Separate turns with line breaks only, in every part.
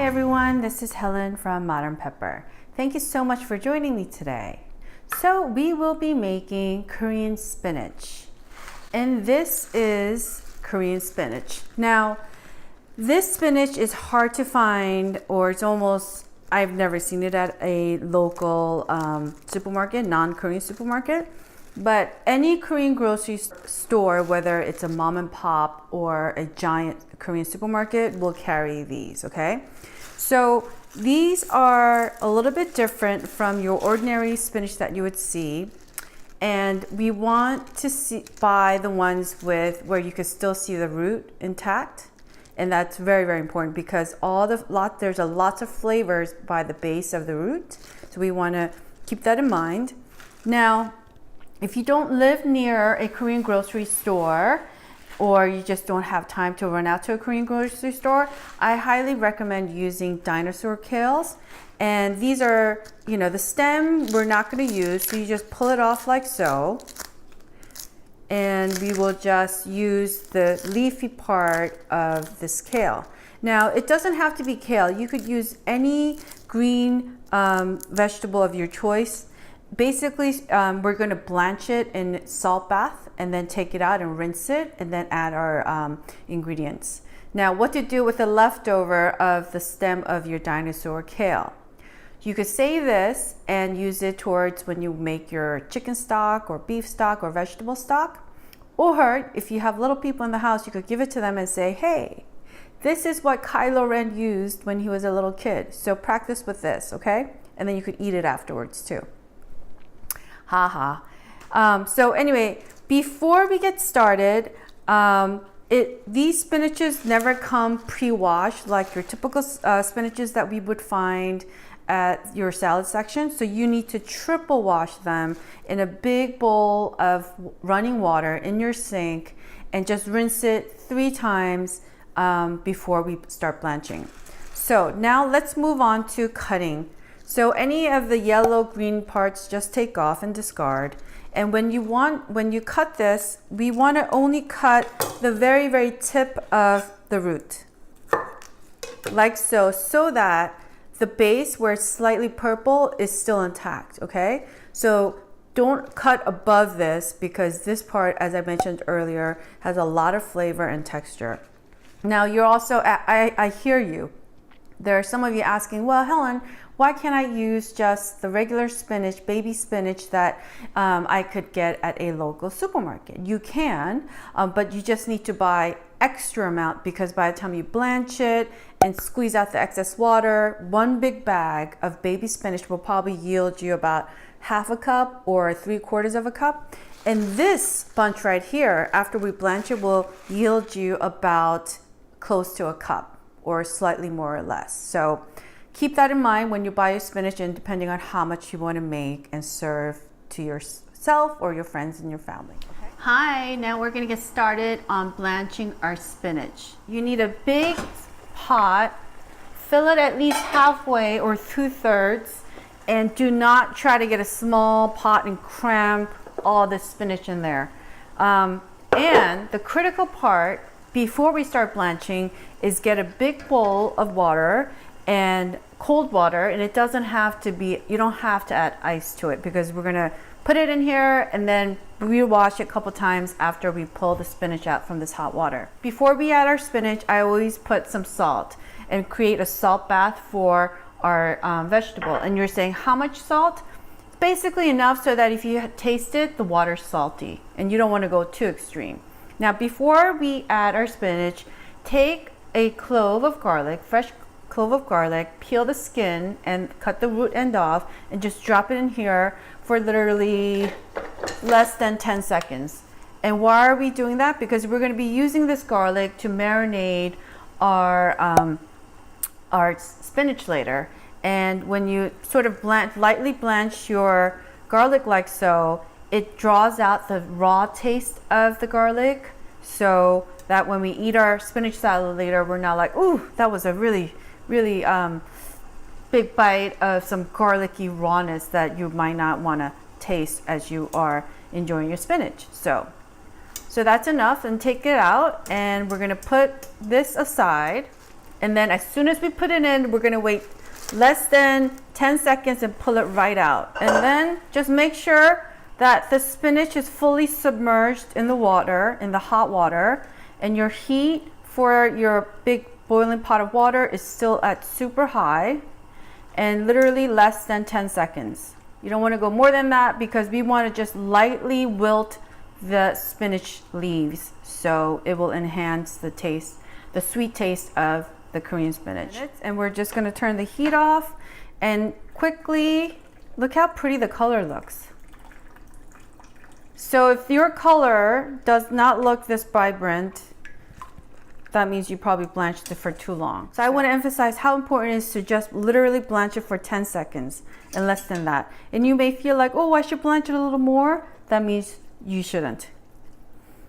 Hi everyone, this is Helen from Modern Pepper. Thank you so much for joining me today. So we will be making Korean spinach. And this is Korean spinach. Now, this spinach is hard to find, or it's almost, I've never seen it at a local supermarket, non-Korean supermarket. But any Korean grocery store, whether it's a mom and pop or a giant Korean supermarket, will carry these, okay? So these are a little bit different from your ordinary spinach that you would see. And we want to buy the ones with where you can still see the root intact. And that's very, very important because there's a lots of flavors by the base of the root. So we want to keep that in mind. Now, if you don't live near a Korean grocery store, or you just don't have time to run out to a Korean grocery store, I highly recommend using dinosaur kales. And these are, the stem we're not going to use, so you just pull it off like so. And we will just use the leafy part of this kale. Now, it doesn't have to be kale. You could use any green vegetable of your choice. Basically, we're going to blanch it in salt bath and then take it out and rinse it and then add our ingredients. Now, what to do with the leftover of the stem of your dinosaur kale? You could save this and use it towards when you make your chicken stock or beef stock or vegetable stock. Or if you have little people in the house, you could give it to them and say, hey, this is what Calorie used when he was a little kid. So practice with this, okay? And then you could eat it afterwards too. So anyway, before we get started, these spinaches never come pre-washed like your typical spinaches that we would find at your salad section. So you need to triple wash them in a big bowl of running water in your sink and just rinse it 3 times before we start blanching. So now let's move on to cutting. So any of the yellow green parts just take off and discard. And when you cut this, we want to only cut the very, very tip of the root. Like so that the base where it's slightly purple is still intact, okay? So don't cut above this because this part, as I mentioned earlier, has a lot of flavor and texture. Now you're also, I hear you. There are some of you asking, well, Helen, why can't I use just the regular spinach, baby spinach that I could get at a local supermarket? You can, but you just need to buy extra amount because by the time you blanch it and squeeze out the excess water, 1 big bag of baby spinach will probably yield you about 1/2 cup or 3/4 of a cup. And this bunch right here, after we blanch it, will yield you about close to 1 cup or slightly more or less. So keep that in mind when you buy your spinach and depending on how much you want to make and serve to yourself or your friends and your family. Okay. Hi, now we're going to get started on blanching our spinach. You need a big pot, fill it at least halfway or 2/3, and do not try to get a small pot and cram all the spinach in there. And the critical part before we start blanching is get a big bowl of water and cold water, and it doesn't have to be, you don't have to add ice to it because we're gonna put it in here and then rewash it a couple times after we pull the spinach out from this hot water. Before we add our spinach, I always put some salt and create a salt bath for our vegetable. And you're saying, how much salt? Basically enough so that if you taste it, the water's salty and you don't wanna go too extreme. Now, before we add our spinach, take a clove of garlic, fresh clove of garlic, peel the skin and cut the root end off and just drop it in here for literally less than 10 seconds. And why are we doing that? Because we're going to be using this garlic to marinate our spinach later. And when you sort of lightly blanch your garlic like so, it draws out the raw taste of the garlic so that when we eat our spinach salad later, we're not like, ooh, that was a really big bite of some garlicky rawness that you might not want to taste as you are enjoying your spinach. So that's enough, and take it out, and we're going to put this aside. And then as soon as we put it in, we're gonna wait less than 10 seconds and pull it right out. And then just make sure that the spinach is fully submerged in the water, in the hot water, and your heat for your big boiling pot of water is still at super high and literally less than 10 seconds. You don't want to go more than that because we want to just lightly wilt the spinach leaves so it will enhance the taste, the sweet taste of the Korean spinach. And we're just going to turn the heat off and quickly look how pretty the color looks. So if your color does not look this vibrant, that means you probably blanched it for too long. So I want to emphasize how important it is to just literally blanch it for 10 seconds and less than that. And you may feel like, oh, I should blanch it a little more. That means you shouldn't.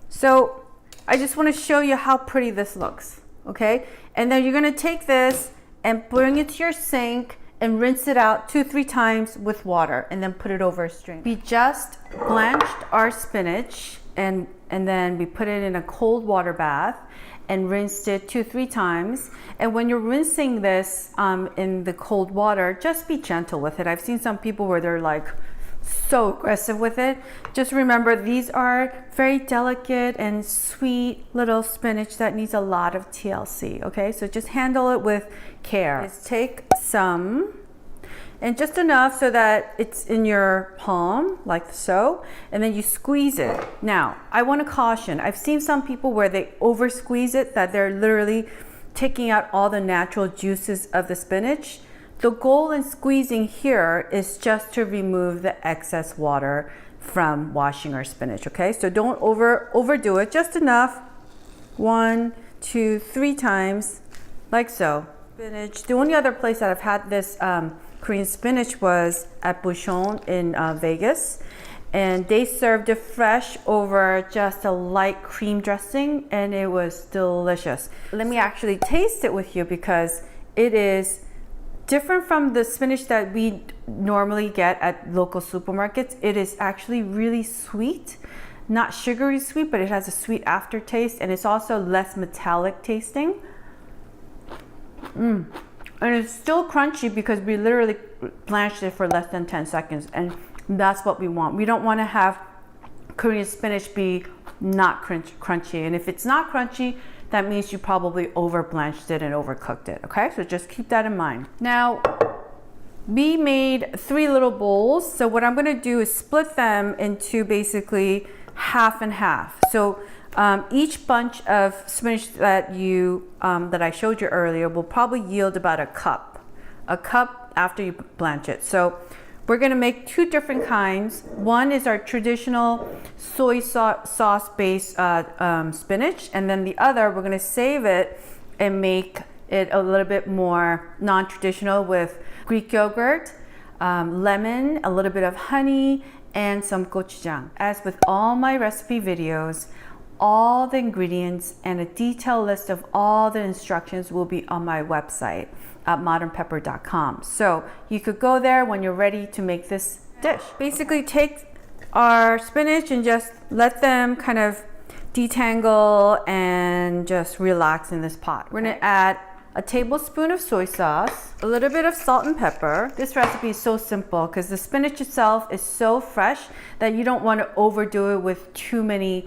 So I just want to show you how pretty this looks, okay? And then you're going to take this and bring it to your sink and rinse it out 2-3 times with water and then put it over a strainer. We just blanched our spinach and then we put it in a cold water bath and rinsed it 2-3 times. And when you're rinsing this in the cold water, just be gentle with it. I've seen some people where they're like so aggressive with it. Just remember, these are very delicate and sweet little spinach that needs a lot of TLC, okay? So just handle it with care. Just take some, and just enough so that it's in your palm, like so, and then you squeeze it. Now, I want to caution, I've seen some people where they over squeeze it, that they're literally taking out all the natural juices of the spinach. The goal in squeezing here is just to remove the excess water from washing our spinach, okay? So don't overdo it, just enough. 1, 2, 3 times, like so. Spinach. The only other place that I've had this Korean spinach was at Banchan in Vegas, and they served it fresh over just a light cream dressing, and it was delicious. Let me actually taste it with you because it is different from the spinach that we normally get at local supermarkets. It is actually really sweet, not sugary sweet, but it has a sweet aftertaste, and it's also less metallic tasting. And it's still crunchy because we literally blanched it for less than 10 seconds, and that's what we want. We don't want to have Korean spinach be not crunchy, and if it's not crunchy, that means you probably over blanched it and overcooked it, okay? So just keep that in mind. Now, we made 3 little bowls, so what I'm gonna do is split them into basically half and half. So each bunch of spinach that I showed you earlier will probably yield about a cup after you blanch it. So we're gonna make 2 different kinds. One is our traditional soy sauce based spinach, and then the other, we're gonna save it and make it a little bit more non-traditional with Greek yogurt, lemon, a little bit of honey, and some GoChuJang. As with all my recipe videos, all the ingredients and a detailed list of all the instructions will be on my website at modernpepper.com. So you could go there when you're ready to make this dish. Basically take our spinach and just let them kind of detangle and just relax in this pot. We're gonna add a tablespoon of soy sauce, a little bit of salt and pepper. This recipe is so simple because the spinach itself is so fresh that you don't want to overdo it with too many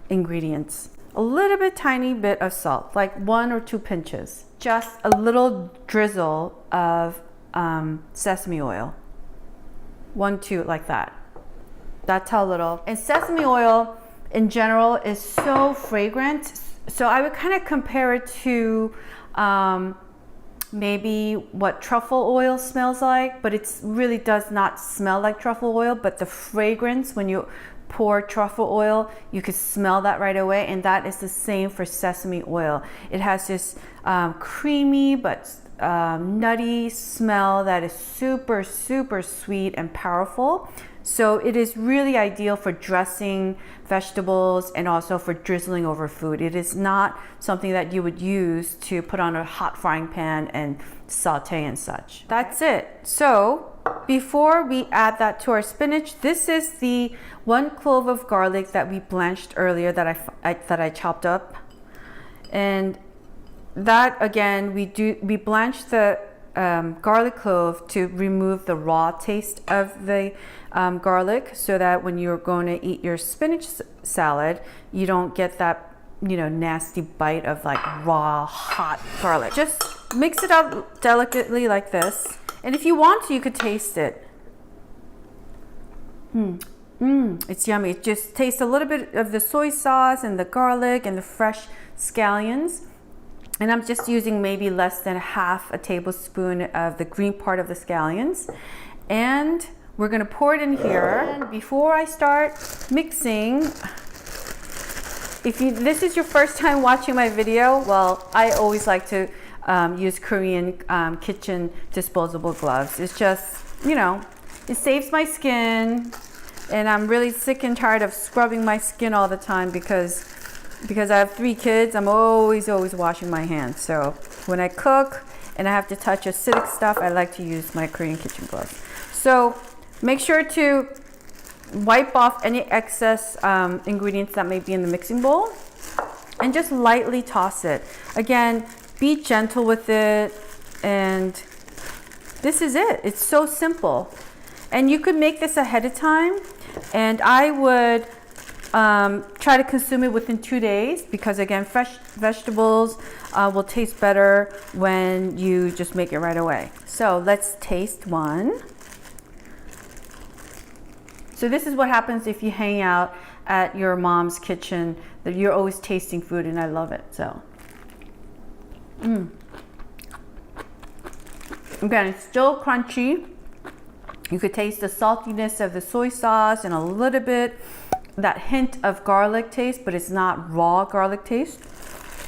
ingredients. A little bit, tiny bit of salt, like 1 or 2 pinches. Just a little drizzle of sesame oil. 1, 2, like that. That's how little. And sesame oil in general is so fragrant. So I would kind of compare it to maybe what truffle oil smells like, but it really does not smell like truffle oil, but the fragrance when you pour truffle oil, you can smell that right away, and that is the same for sesame oil. It has this creamy but nutty smell that is super, super sweet and powerful. So it is really ideal for dressing vegetables and also for drizzling over food. It is not something that you would use to put on a hot frying pan and saute and such. That's it. So before we add that to our spinach, this is the 1 clove of garlic that we blanched earlier that I chopped up. And that again, we blanch the garlic clove to remove the raw taste of the garlic, so that when you're going to eat your spinach salad, you don't get that, you know, nasty bite of like raw hot garlic. Just mix it up delicately like this, and if you want to, you could taste it. It's yummy. It just tastes a little bit of the soy sauce and the garlic and the fresh scallions. And I'm just using maybe less than half a tablespoon of the green part of the scallions. And we're gonna pour it in here. And before I start mixing, if this is your first time watching my video, well, I always like to use Korean kitchen disposable gloves. It's just, you know, it saves my skin. And I'm really sick and tired of scrubbing my skin all the time because I have 3 kids. I'm always washing my hands. So when I cook and I have to touch acidic stuff, I like to use my Korean kitchen gloves. So make sure to wipe off any excess ingredients that may be in the mixing bowl and just lightly toss it. Again, be gentle with it, and this is it. It's so simple. And you could make this ahead of time, and I would try to consume it within 2 days, because again, fresh vegetables will taste better when you just make it right away. So let's taste one. So this is what happens if you hang out at your mom's kitchen, that you're always tasting food, and I love it. So again, it's still crunchy. You could taste the saltiness of the soy sauce and a little bit that hint of garlic taste, but it's not raw garlic taste.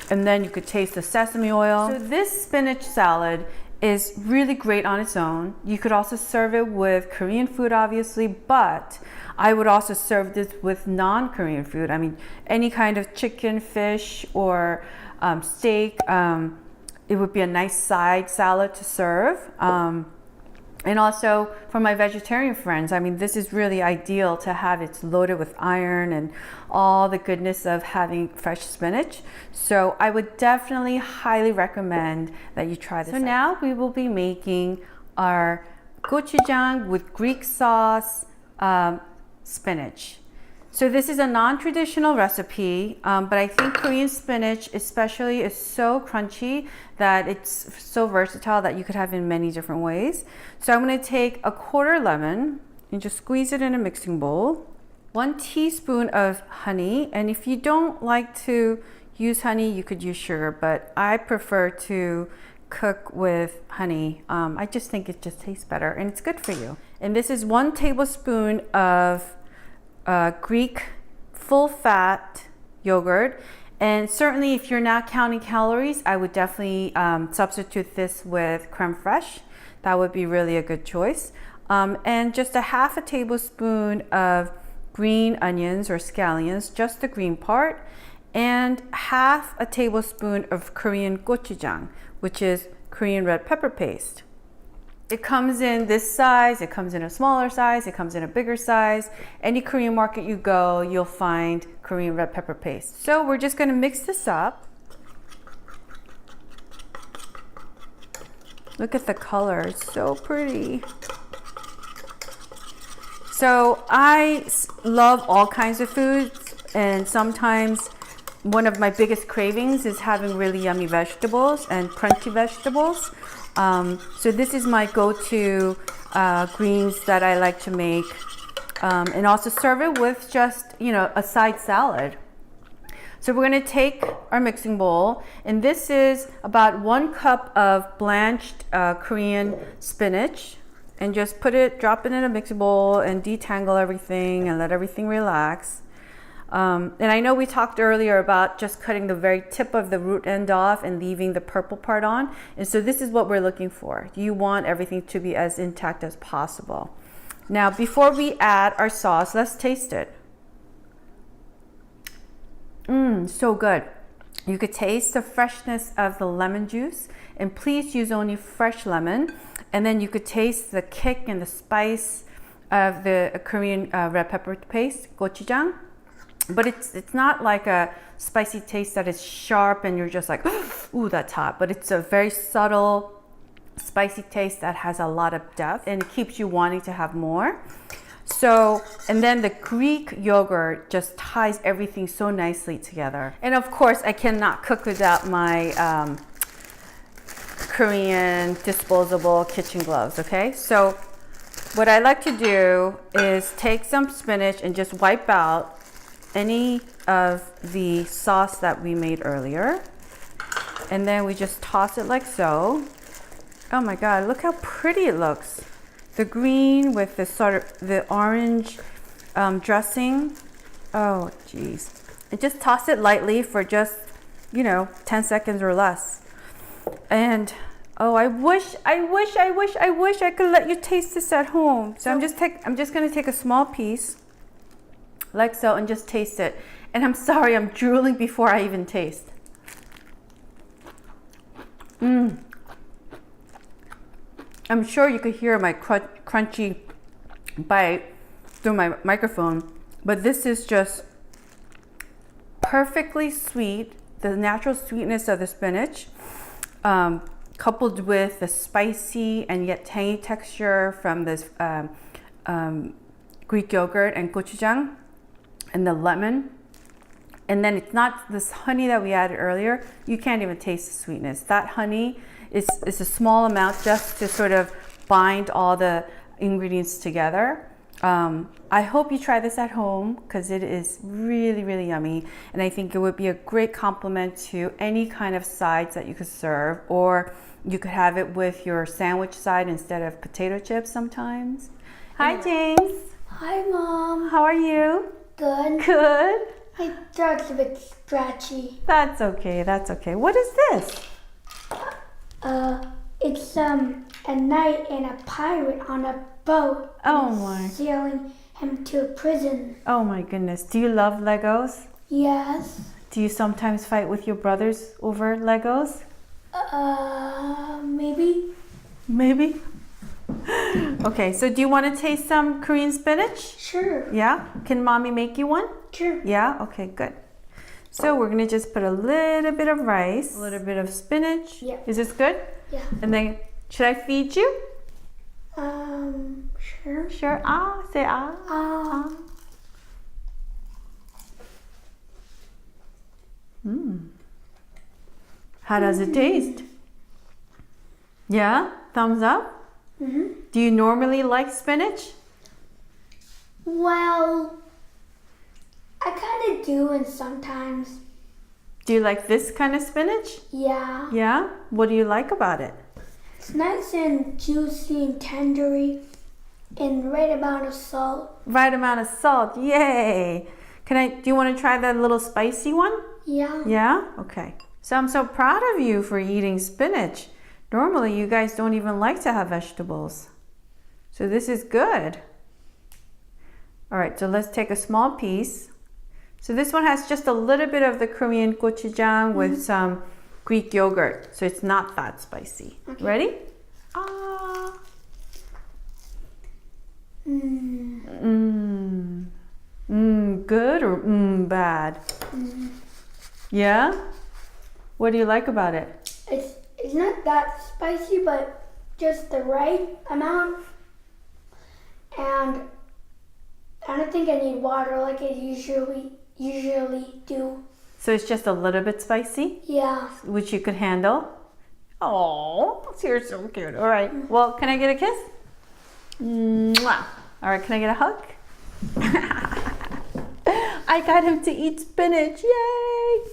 And then you could taste the sesame oil. So this spinach salad is really great on its own. You could also serve it with Korean food, obviously, but I would also serve this with non-Korean food. I mean, any kind of chicken, fish, or steak. It would be a nice side salad to serve. And also for my vegetarian friends, I mean, this is really ideal to have. It's loaded with iron and all the goodness of having fresh spinach. So I would definitely highly recommend that you try this. So now we will be making our GoChuJang with Greek sauce spinach. So this is a non-traditional recipe, but I think Korean spinach especially is so crunchy that it's so versatile that you could have in many different ways. So I'm going to take a quarter lemon and just squeeze it in a mixing bowl. 1 teaspoon of honey, and if you don't like to use honey, you could use sugar, but I prefer to cook with honey. I just think it just tastes better and it's good for you. And this is 1 tablespoon of Greek full-fat yogurt, and certainly if you're not counting calories, I would definitely substitute this with creme fraiche. That would be really a good choice. And just a half a tablespoon of green onions or scallions, just the green part, and half a tablespoon of Korean GoChuJang, which is Korean red pepper paste. It comes in this size, it comes in a smaller size, it comes in a bigger size. Any Korean market you go, you'll find Korean red pepper paste. So we're just gonna mix this up. Look at the color, it's so pretty. So I love all kinds of foods, and sometimes one of my biggest cravings is having really yummy vegetables and crunchy vegetables. So this is my go-to greens that I like to make, and also serve it with just, you know, a side salad. So we're going to take our mixing bowl, and this is about 1 cup of blanched Korean spinach, and just drop it in a mixing bowl and detangle everything and let everything relax. And I know we talked earlier about just cutting the very tip of the root end off and leaving the purple part on. And so this is what we're looking for. You want everything to be as intact as possible. Now, before we add our sauce, let's taste it. So good. You could taste the freshness of the lemon juice, and please use only fresh lemon. And then you could taste the kick and the spice of the Korean red pepper paste, GoChuJang. but it's not like a spicy taste that is sharp and you're just like, ooh, that's hot. But it's a very subtle, spicy taste that has a lot of depth and it keeps you wanting to have more. So, and then the Greek yogurt just ties everything so nicely together. And of course, I cannot cook without my Korean disposable kitchen gloves, okay? So what I like to do is take some spinach and just wipe out any of the sauce that we made earlier. And then we just toss it like so. Oh my God, look how pretty it looks. The green with the sort of the orange dressing. Oh geez. And just toss it lightly for just, 10 seconds or less. And oh, I wish I could let you taste this at home. So I'm just gonna take a small piece like so and just taste it. And I'm sorry, I'm drooling before I even taste. I'm sure you could hear my crunchy bite through my microphone, but this is just perfectly sweet, the natural sweetness of the spinach, coupled with the spicy and yet tangy texture from this Greek yogurt and GoChuJang and the lemon. And then it's not this honey that we added earlier. You can't even taste the sweetness. That honey is a small amount just to sort of bind all the ingredients together. I hope you try this at home because it is really, really yummy. And I think it would be a great complement to any kind of sides that you could serve, or you could have it with your sandwich side instead of potato chips sometimes. Hi, James.
Hi, Mom.
How are you?
Good.
Good.
My throat's a bit scratchy.
That's okay. That's okay. What is this?
It's a knight and a pirate on a boat.
Oh my.
Sailing him to a prison.
Oh my goodness. Do you love Legos?
Yes.
Do you sometimes fight with your brothers over Legos?
Maybe.
Maybe. Okay, so do you want to taste some Korean spinach?
Sure.
Yeah? Can mommy make you one?
Sure.
Yeah? Okay, good. So we're going to just put a little bit of rice, a little bit of spinach.
Yeah.
Is this good?
Yeah.
And then, should I feed you?
Sure.
Sure. Ah, say ah. Ah. How does it taste? Yeah? Thumbs up?
Mm-hmm.
Do you normally like spinach?
Well, I kind of do, and sometimes.
Do you like this kind of spinach?
Yeah.
Yeah? What do you like about it?
It's nice and juicy and tendery, and right amount of salt.
Right amount of salt. Yay! Do you want to try that little spicy one?
Yeah.
Yeah? Okay. So I'm so proud of you for eating spinach. Normally you guys don't even like to have vegetables. So this is good. All right, so let's take a small piece. So this one has just a little bit of the Korean gochujang with some Greek yogurt. So it's not that spicy.
Okay.
Ready? Ah. Good or bad? Yeah? What do you like about it?
It's not that spicy, but just the right amount. And I don't think I need water like I usually do.
So it's just a little bit spicy,
Yeah.
which you could handle. Oh, you're so cute. All right. Well, can I get a kiss? Mwah. All right. Can I get a hug? I got him to eat spinach. Yay!